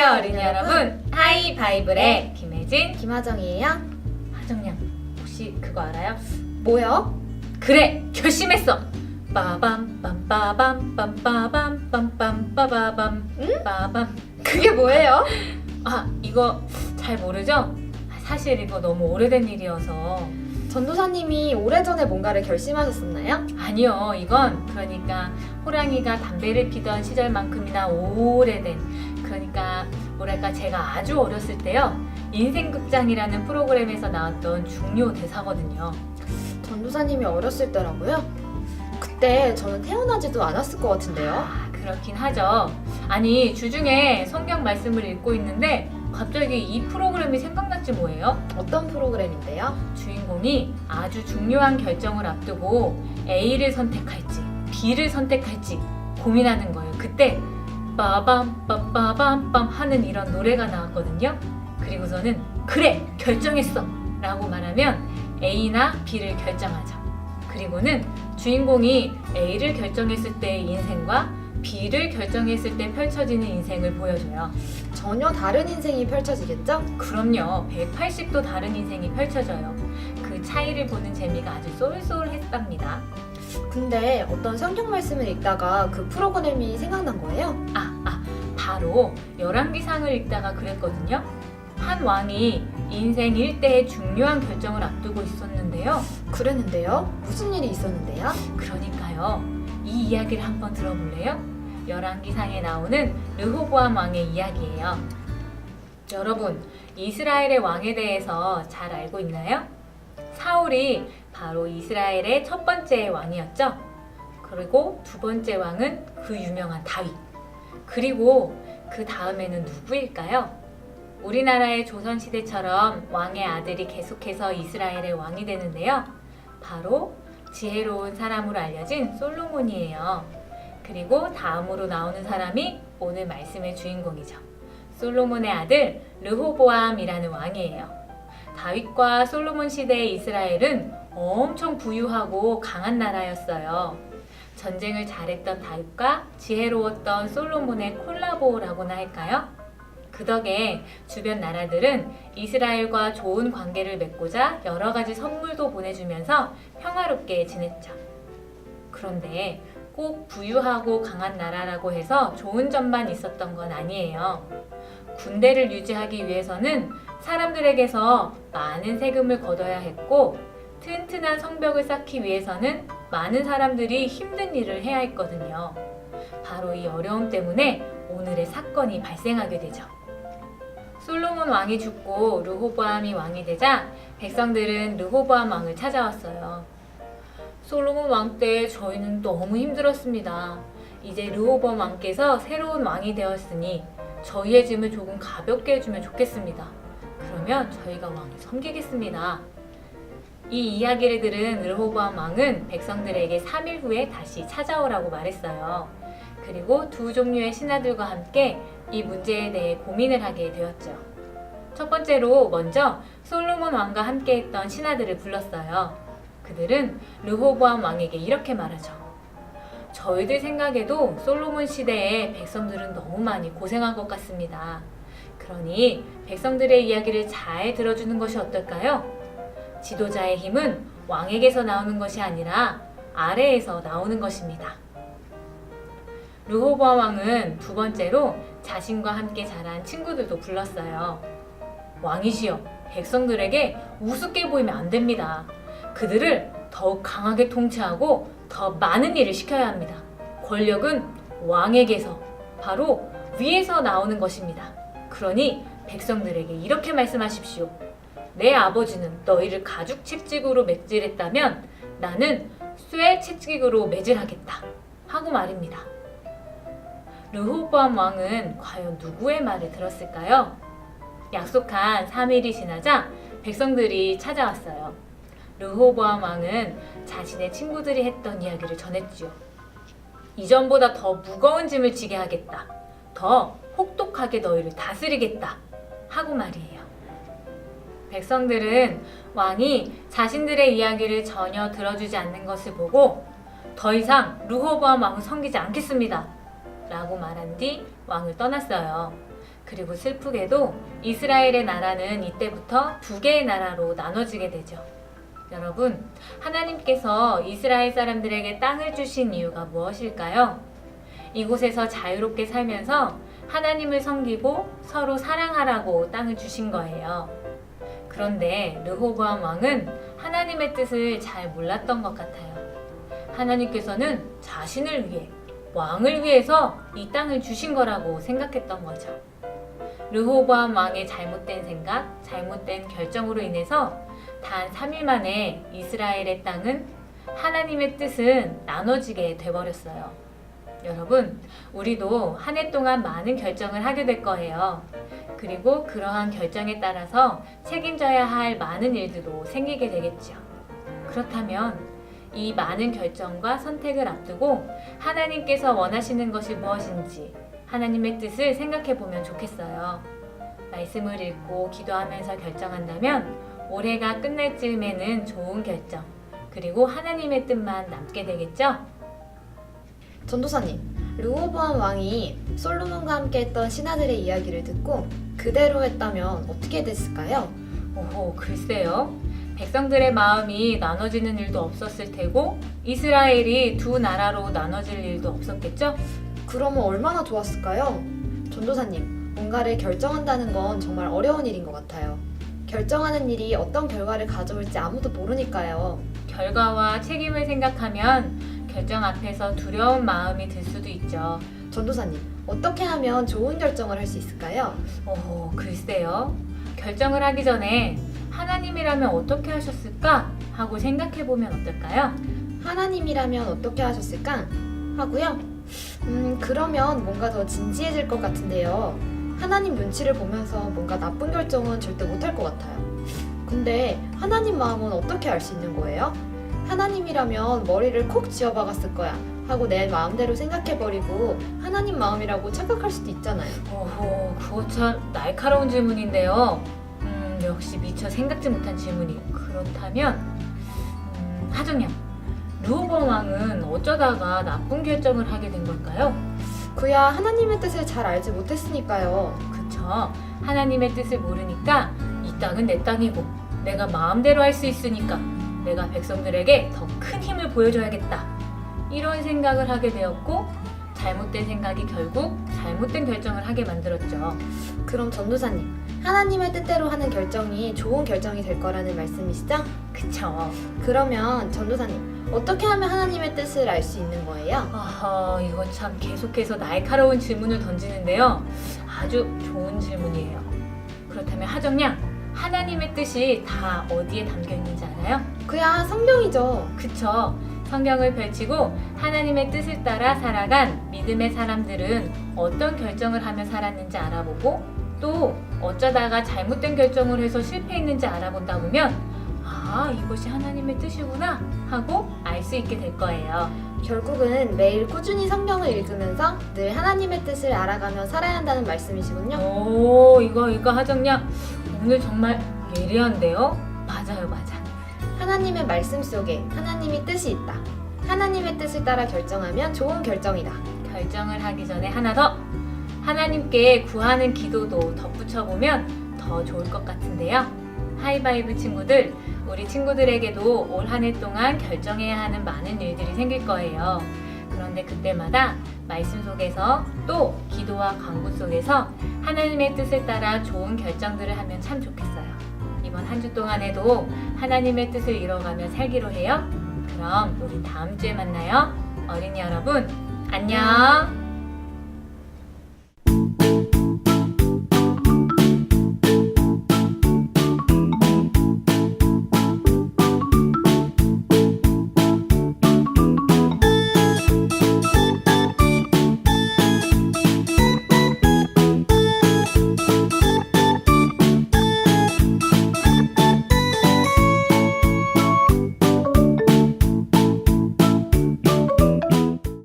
안녕하세요 어린이 여러분, 하이바이블의 김혜진, 김하정이에요. 하정양. 혹시 그거 알아요? 뭐요? 그래, 결심했어. 빠밤 빰빠밤 빰빠밤 빰빰 빠바밤 빠밤. 그게 뭐예요? 아, 이거 잘 모르죠? 사실 이거 너무 오래된 일이어서. 전도사님이 오래전에 뭔가를 결심하셨었나요? 아니요, 이건 그러니까 호랑이가 담배를 피던 시절만큼이나 오래된, 그러니까 뭐랄까, 제가 아주 어렸을 때요, 인생극장이라는 프로그램에서 나왔던 중요 대사거든요. 전도사님이 어렸을 때라고요? 그때 저는 태어나지도 않았을 것 같은데요. 아, 그렇긴 하죠. 아니, 주중에 성경 말씀을 읽고 있는데 갑자기 이 프로그램이 생각났지 뭐예요? 어떤 프로그램인데요? 주인공이 아주 중요한 결정을 앞두고 A를 선택할지 B를 선택할지 고민하는 거예요. 그때 빠밤 빰빠밤 빰 하는 이런 노래가 나왔거든요. 그리고서는 그래, 결정했어 라고 말하면 A나 B를 결정하죠. 그리고는 주인공이 A를 결정했을 때의 인생과 B를 결정했을 때 펼쳐지는 인생을 보여줘요. 전혀 다른 인생이 펼쳐지겠죠? 그럼요. 180도 다른 인생이 펼쳐져요. 그 차이를 보는 재미가 아주 쏠쏠했답니다. 근데 어떤 성경 말씀을 읽다가 그 프로그램이 생각난 거예요? 바로 열왕기상을 읽다가 그랬거든요. 한 왕이 인생 일대의 중요한 결정을 앞두고 있었는데요. 그랬는데요? 무슨 일이 있었는데요? 그러니까요. 이 이야기를 한번 들어볼래요? 열왕기상에 나오는 르호보암 왕의 이야기예요. 여러분, 이스라엘의 왕에 대해서 잘 알고 있나요? 사울이 바로 이스라엘의 첫 번째 왕이었죠. 그리고 두 번째 왕은 그 유명한 다윗. 그리고 그 다음에는 누구일까요? 우리나라의 조선시대처럼 왕의 아들이 계속해서 이스라엘의 왕이 되는데요. 바로 지혜로운 사람으로 알려진 솔로몬이에요. 그리고 다음으로 나오는 사람이 오늘 말씀의 주인공이죠. 솔로몬의 아들 르호보암이라는 왕이에요. 다윗과 솔로몬 시대의 이스라엘은 엄청 부유하고 강한 나라였어요. 전쟁을 잘했던 다윗과 지혜로웠던 솔로몬의 콜라보라고나 할까요? 그 덕에 주변 나라들은 이스라엘과 좋은 관계를 맺고자 여러 가지 선물도 보내주면서 평화롭게 지냈죠. 그런데 꼭 부유하고 강한 나라라고 해서 좋은 점만 있었던 건 아니에요. 군대를 유지하기 위해서는 사람들에게서 많은 세금을 걷어야 했고, 튼튼한 성벽을 쌓기 위해서는 많은 사람들이 힘든 일을 해야 했거든요. 바로 이 어려움 때문에 오늘의 사건이 발생하게 되죠. 솔로몬 왕이 죽고 르호보암이 왕이 되자 백성들은 르호보암 왕을 찾아왔어요. 솔로몬 왕 때 저희는 너무 힘들었습니다. 이제 르호보암 왕께서 새로운 왕이 되었으니 저희의 짐을 조금 가볍게 해주면 좋겠습니다. 그러면 저희가 왕을 섬기겠습니다. 이 이야기를 들은 르호보암 왕은 백성들에게 3일 후에 다시 찾아오라고 말했어요. 그리고 두 종류의 신하들과 함께 이 문제에 대해 고민을 하게 되었죠. 첫 번째로 먼저 솔로몬 왕과 함께 했던 신하들을 불렀어요. 그들은 르호보암 왕에게 이렇게 말하죠. 저희들 생각에도 솔로몬 시대에 백성들은 너무 많이 고생한 것 같습니다. 그러니 백성들의 이야기를 잘 들어주는 것이 어떨까요? 지도자의 힘은 왕에게서 나오는 것이 아니라 아래에서 나오는 것입니다. 르호보암 왕은 두 번째로 자신과 함께 자란 친구들도 불렀어요. 왕이시여, 백성들에게 우습게 보이면 안 됩니다. 그들을 더욱 강하게 통치하고 더 많은 일을 시켜야 합니다. 권력은 왕에게서, 바로 위에서 나오는 것입니다. 그러니 백성들에게 이렇게 말씀하십시오. 내 아버지는 너희를 가죽 채찍으로 매질했다면 나는 쇠 채찍으로 매질하겠다 하고 말입니다. 르호보암 왕은 과연 누구의 말을 들었을까요? 약속한 3일이 지나자 백성들이 찾아왔어요. 르호보암 왕은 자신의 친구들이 했던 이야기를 전했지요. 이전보다 더 무거운 짐을 지게 하겠다. 더 혹독하게 너희를 다스리겠다 하고 말이에요. 백성들은 왕이 자신들의 이야기를 전혀 들어주지 않는 것을 보고 더 이상 르호보암 왕을 섬기지 않겠습니다 라고 말한 뒤 왕을 떠났어요. 그리고 슬프게도 이스라엘의 나라는 이때부터 두 개의 나라로 나눠지게 되죠. 여러분, 하나님께서 이스라엘 사람들에게 땅을 주신 이유가 무엇일까요? 이곳에서 자유롭게 살면서 하나님을 섬기고 서로 사랑하라고 땅을 주신 거예요. 그런데 르호보암 왕은 하나님의 뜻을 잘 몰랐던 것 같아요. 하나님께서는 자신을 위해, 왕을 위해서 이 땅을 주신 거라고 생각했던 거죠. 르호보암 왕의 잘못된 생각, 잘못된 결정으로 인해서 단 3일 만에 이스라엘의 땅은 하나님의 뜻은 나눠지게 돼버렸어요. 여러분, 우리도 한 해 동안 많은 결정을 하게 될 거예요. 그리고 그러한 결정에 따라서 책임져야 할 많은 일들도 생기게 되겠죠. 그렇다면 이 많은 결정과 선택을 앞두고 하나님께서 원하시는 것이 무엇인지 하나님의 뜻을 생각해 보면 좋겠어요. 말씀을 읽고 기도하면서 결정한다면 올해가 끝날 즈음에는 좋은 결정, 그리고 하나님의 뜻만 남게 되겠죠? 전도사님, 르호보암 왕이 솔로몬과 함께 했던 신하들의 이야기를 듣고 그대로 했다면 어떻게 됐을까요? 오호, 글쎄요. 백성들의 마음이 나눠지는 일도 없었을 테고 이스라엘이 두 나라로 나눠질 일도 없었겠죠? 그러면 얼마나 좋았을까요? 전도사님, 뭔가를 결정한다는 건 정말 어려운 일인 것 같아요. 결정하는 일이 어떤 결과를 가져올지 아무도 모르니까요. 결과와 책임을 생각하면 결정 앞에서 두려운 마음이 들 수도 있죠. 전도사님, 어떻게 하면 좋은 결정을 할 수 있을까요? 오, 글쎄요. 결정을 하기 전에 하나님이라면 어떻게 하셨을까 하고 생각해 보면 어떨까요? 하나님이라면 어떻게 하셨을까? 하고요. 그러면 뭔가 더 진지해질 것 같은데요. 하나님 눈치를 보면서 뭔가 나쁜 결정은 절대 못할 것 같아요. 근데 하나님 마음은 어떻게 알 수 있는 거예요? 하나님이라면 머리를 콕 쥐어박았을 거야 하고 내 마음대로 생각해버리고 하나님 마음이라고 착각할 수도 있잖아요. 오호, 그거 참 날카로운 질문인데요. 역시 미처 생각지 못한 질문이에요. 그렇다면 하정양, 르호보암 왕은 어쩌다가 나쁜 결정을 하게 된 걸까요? 그야 하나님의 뜻을 잘 알지 못했으니까요. 그쵸. 하나님의 뜻을 모르니까 이 땅은 내 땅이고 내가 마음대로 할 수 있으니까 내가 백성들에게 더 큰 힘을 보여줘야겠다. 이런 생각을 하게 되었고 잘못된 생각이 결국 잘못된 결정을 하게 만들었죠. 그럼 전도사님, 하나님의 뜻대로 하는 결정이 좋은 결정이 될 거라는 말씀이시죠? 그쵸. 그러면 전도사님, 어떻게 하면 하나님의 뜻을 알 수 있는 거예요? 이거 참 계속해서 날카로운 질문을 던지는데요. 아주 좋은 질문이에요. 그렇다면 하정양, 하나님의 뜻이 다 어디에 담겨 있는지 알아요? 그야 성경이죠. 그쵸. 성경을 펼치고 하나님의 뜻을 따라 살아간 믿음의 사람들은 어떤 결정을 하며 살았는지 알아보고 또 어쩌다가 잘못된 결정을 해서 실패했는지 알아본다 보면 이것이 하나님의 뜻이구나 하고 알 수 있게 될 거예요. 결국은 매일 꾸준히 성경을 읽으면서 늘 하나님의 뜻을 알아가며 살아야 한다는 말씀이시군요. 오, 이거 하정양 오늘 정말 예리한데요? 맞아요, 맞아. 하나님의 말씀 속에 하나님의 뜻이 있다. 하나님의 뜻을 따라 결정하면 좋은 결정이다. 결정을 하기 전에 하나 더! 하나님께 구하는 기도도 덧붙여보면 더 좋을 것 같은데요. 하이바이브 친구들, 우리 친구들에게도 올 한 해 동안 결정해야 하는 많은 일들이 생길 거예요. 그런데 그때마다 말씀 속에서 또 기도와 간구 속에서 하나님의 뜻을 따라 좋은 결정들을 하면 참 좋겠어요. 이번 한 주 동안에도 하나님의 뜻을 이뤄가며 살기로 해요. 그럼 우리 다음 주에 만나요. 어린이 여러분, 안녕!